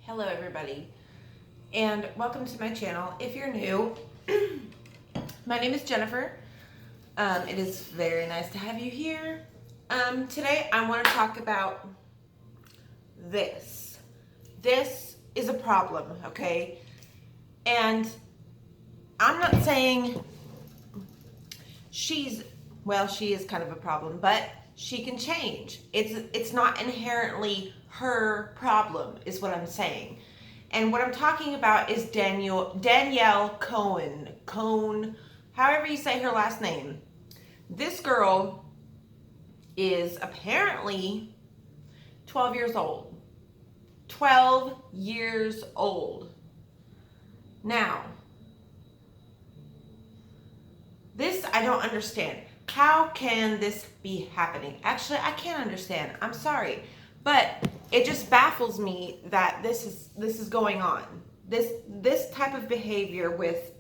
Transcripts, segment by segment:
Hello everybody, and welcome to my channel. If you're new, my name is Jennifer. It is very nice to have you here. Today I want to talk about this. This is a problem, okay? And I'm not saying she is kind of a problem, but she can change. It's not inherently her problem, is what I'm saying. And what I'm talking about is Danielle Cohn, however you say her last name. This girl is apparently 12 years old. 12 years old. Now, this I don't understand. How can this be happening? Actually, I can't understand. I'm sorry. But it just baffles me that this is going on. This type of behavior with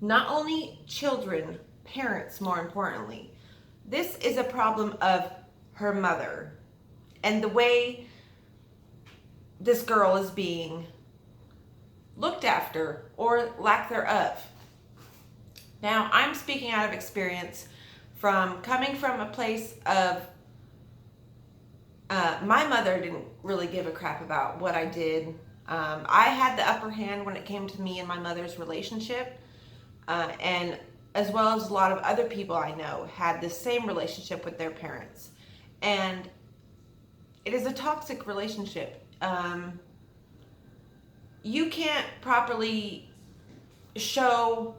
not only children, parents more importantly. This is a problem of her mother and the way this girl is being looked after or lack thereof. Now, I'm speaking out of experience from coming from a place of my mother didn't really give a crap about what I did. I had the upper hand when it came to me and my mother's relationship, and as well as a lot of other people I know had the same relationship with their parents. And it is a toxic relationship. You can't properly show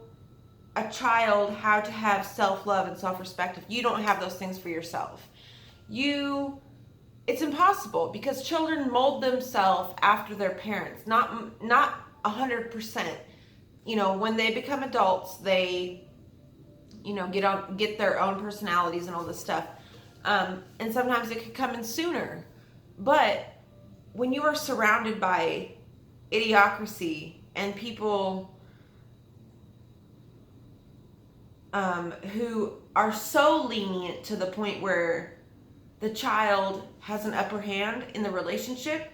a child how to have self-love and self-respect if you don't have those things for yourself. It's impossible because children mold themselves after their parents, not 100%. You know, when they become adults, they, get their own personalities and all this stuff. And sometimes it could come in sooner. But when you are surrounded by idiocracy and people who are so lenient to the point where the child has an upper hand in the relationship,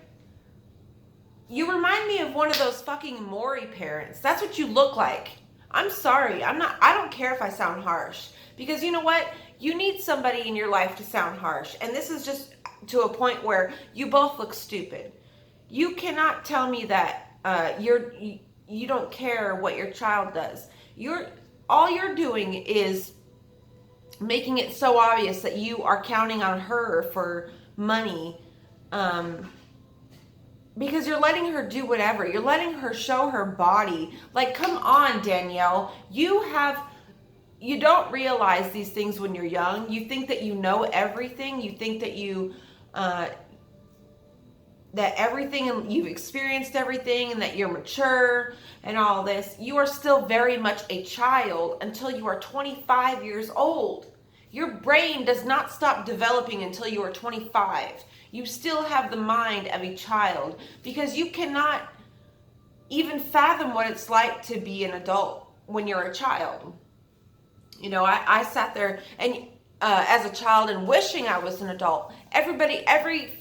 you remind me of one of those fucking Maury parents. That's what you look like. I'm sorry. I don't care if I sound harsh, because you know what? You need somebody in your life to sound harsh. And this is just to a point where you both look stupid. You cannot tell me that you don't care what your child does. All you're doing is making it so obvious that you are counting on her for money, because you're letting her do whatever. You're letting her show her body. Like, come on, Danielle. You don't realize these things when you're young. You think that you know everything. You think that that everything, and you've experienced everything, and that you're mature and all this. You are still very much a child until you are 25 years old. Your brain does not stop developing until you are 25. You still have the mind of a child because you cannot even fathom what it's like to be an adult when you're a child. You know, I sat there and as a child and wishing I was an adult. Every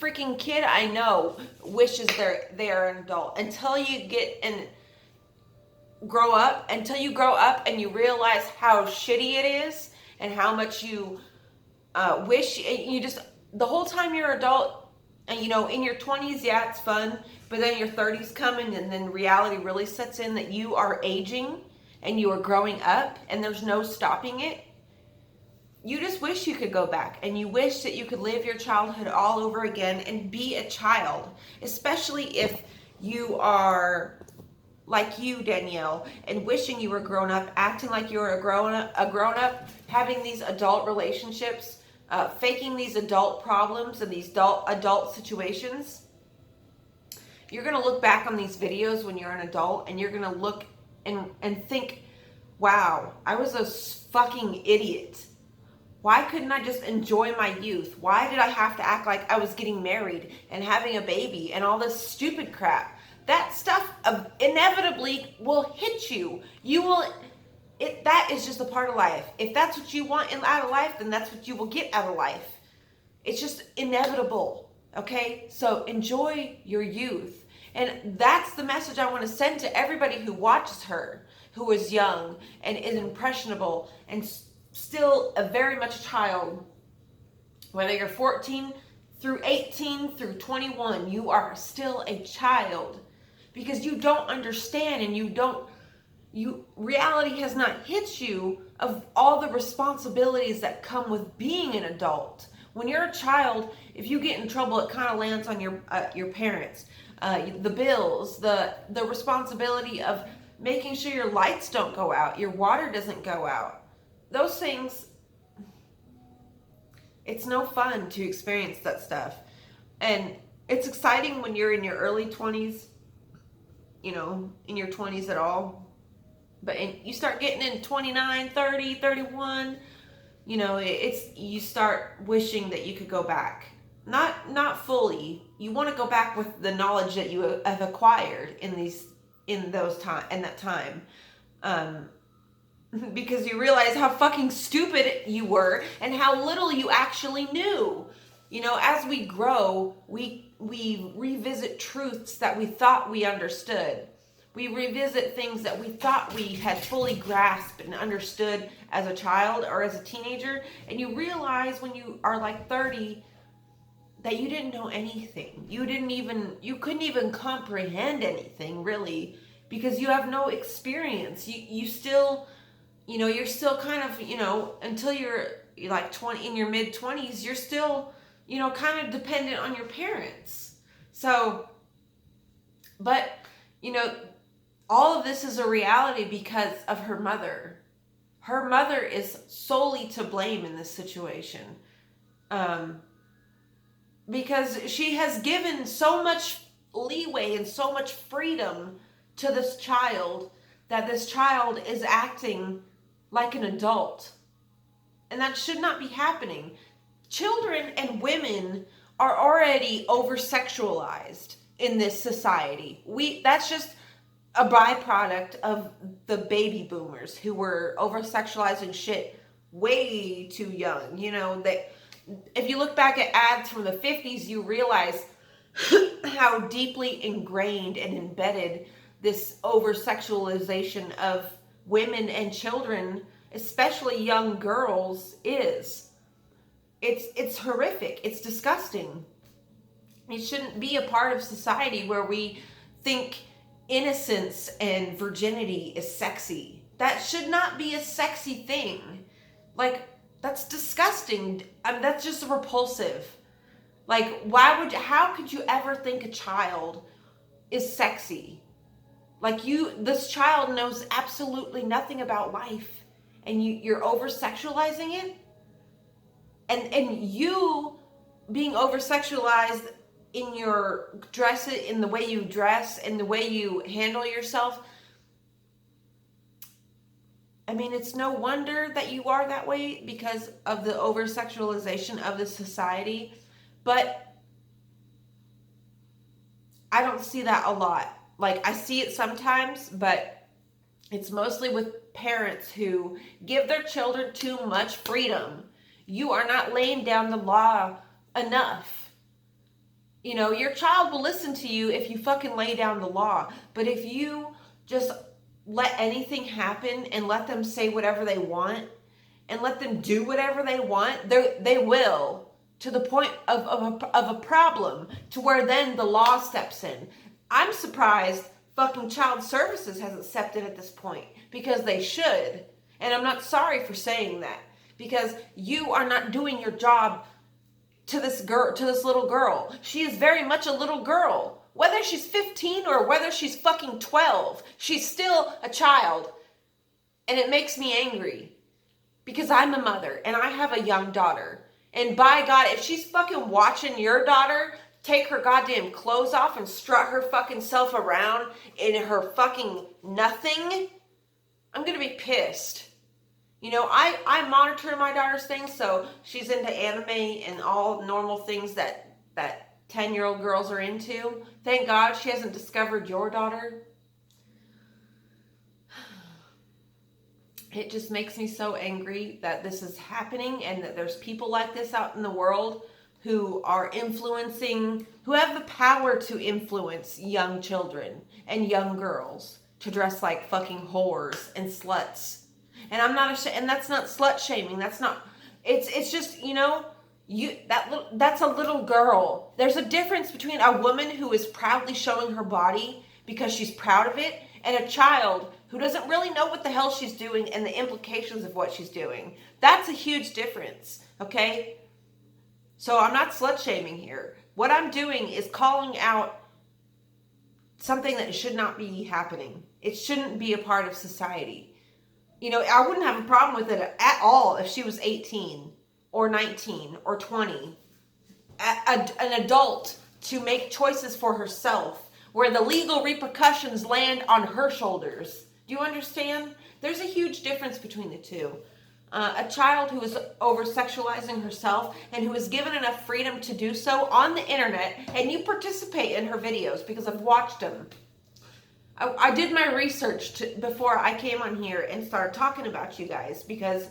freaking kid I know wishes they are an adult until you grow up and you realize how shitty it is and how much you wish the whole time you're an adult. And in your 20s, yeah, it's fun, but then your 30s come in, and then reality really sets in that you are aging and you are growing up and there's no stopping it. You just wish you could go back, and you wish that you could live your childhood all over again and be a child, especially if you are like you, Danielle, and wishing you were grown up, acting like you were a grown up, having these adult relationships, faking these adult problems and these adult situations. You're going to look back on these videos when you're an adult, and you're going to look and think, wow, I was a fucking idiot. Why couldn't I just enjoy my youth? Why did I have to act like I was getting married and having a baby and all this stupid crap? That stuff inevitably will hit you. That is just a part of life. If that's what you want out of life, then that's what you will get out of life. It's just inevitable, okay? So enjoy your youth. And that's the message I want to send to everybody who watches her, who is young and is impressionable and still a very much a child. Whether you're 14 through 18 through 21, you are still a child because you don't understand and reality has not hit you of all the responsibilities that come with being an adult. When you're a child, if you get in trouble, it kind of lands on your parents. The bills, the responsibility of making sure your lights don't go out, your water doesn't go out. Those things, it's no fun to experience that stuff. And it's exciting when you're in your early 20s, in your 20s at all. But you start getting in 29, 30, 31, you start wishing that you could go back. Not fully. You want to go back with the knowledge that you have acquired in that time. Because you realize how fucking stupid you were and how little you actually knew. As we grow, we revisit truths that we thought we understood. We revisit things that we thought we had fully grasped and understood as a child or as a teenager. And you realize when you are like 30 that you didn't know anything. You couldn't even comprehend anything really because you have no experience. You still, you're still kind of, until you're like 20, in your mid 20s, you're still, kind of dependent on your parents. So, but, all of this is a reality because of her mother. Her mother is solely to blame in this situation. Because she has given so much leeway and so much freedom to this child that this child is acting like an adult. And that should not be happening. Children and women are already over-sexualized in this society. That's just a byproduct of the baby boomers who were over-sexualizing shit way too young. If you look back at ads from the 50s, you realize how deeply ingrained and embedded this over-sexualization of women and children, especially young girls, is. It's horrific. It's disgusting. It shouldn't be a part of society where we think innocence and virginity is sexy. That should not be a sexy thing. Like, that's disgusting. That's just repulsive. Like, how could you ever think a child is sexy? Like, this child knows absolutely nothing about life, and you're over-sexualizing it? And you being over-sexualized in your dress, in the way you dress, and the way you handle yourself, it's no wonder that you are that way because of the over-sexualization of the society. But I don't see that a lot. Like, I see it sometimes, but it's mostly with parents who give their children too much freedom. You are not laying down the law enough. Your child will listen to you if you fucking lay down the law. But if you just let anything happen and let them say whatever they want and let them do whatever they want, they will, to the point of a problem, to where then the law steps in. I'm surprised fucking child services hasn't stepped in at this point, because they should. And I'm not sorry for saying that, because you are not doing your job to this little girl. She is very much a little girl. Whether she's 15 or whether she's fucking 12, she's still a child. And it makes me angry because I'm a mother and I have a young daughter. And by God, if she's fucking watching your daughter take her goddamn clothes off and strut her fucking self around in her fucking nothing, I'm gonna be pissed. I monitor my daughter's things, so she's into anime and all normal things that 10-year-old girls are into. Thank God she hasn't discovered your daughter. It just makes me so angry that this is happening and that there's people like this out in the world who are influencing, who have the power to influence young children and young girls to dress like fucking whores and sluts. And I'm not ashamed, and that's not slut shaming. That's not, it's just, you know, that's a little girl. There's a difference between a woman who is proudly showing her body because she's proud of it, and a child who doesn't really know what the hell she's doing and the implications of what she's doing. That's a huge difference, okay? So I'm not slut shaming here. What I'm doing is calling out something that should not be happening. It shouldn't be a part of society. You know, I wouldn't have a problem with it at all if she was 18 or 19 or 20. An adult to make choices for herself where the legal repercussions land on her shoulders. Do you understand? There's a huge difference between the two. A child who is over-sexualizing herself and who is given enough freedom to do so on the internet, and you participate in her videos because I've watched them. I did my research before I came on here and started talking about you guys, because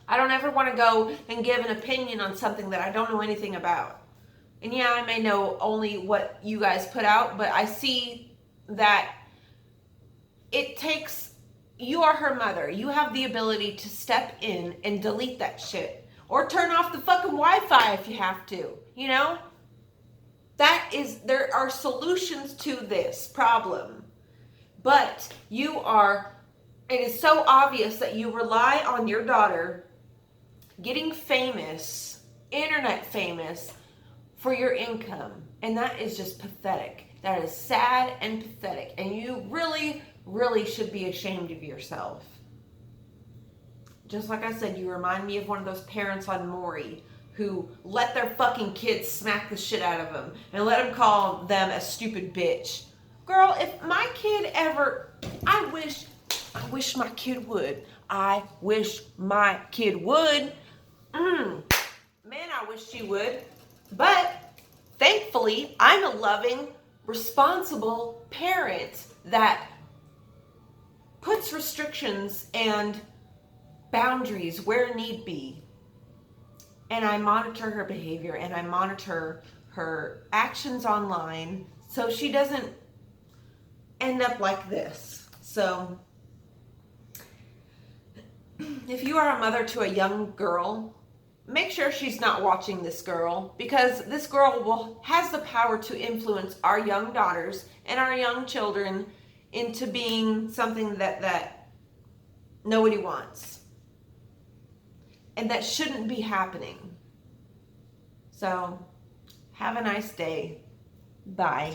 I don't ever want to go and give an opinion on something that I don't know anything about. And yeah, I may know only what you guys put out, but I see that it takes... You are her mother. You have the ability to step in and delete that shit. Or turn off the fucking Wi-Fi if you have to. You know? There are solutions to this problem. But it is so obvious that you rely on your daughter getting famous, internet famous, for your income. And that is just pathetic. That is sad and pathetic. And you really should be ashamed of yourself. Just like I said, you remind me of one of those parents on Maury who let their fucking kids smack the shit out of them and let them call them a stupid bitch. Girl, if my kid ever... I wish my kid would. I wish my kid would. Man, I wish she would. But thankfully, I'm a loving, responsible parent that puts restrictions and boundaries where need be. And I monitor her behavior and I monitor her actions online so she doesn't end up like this. So if you are a mother to a young girl, make sure she's not watching this girl, because this girl has the power to influence our young daughters and our young children into being something that nobody wants. And that shouldn't be happening. So, have a nice day. Bye.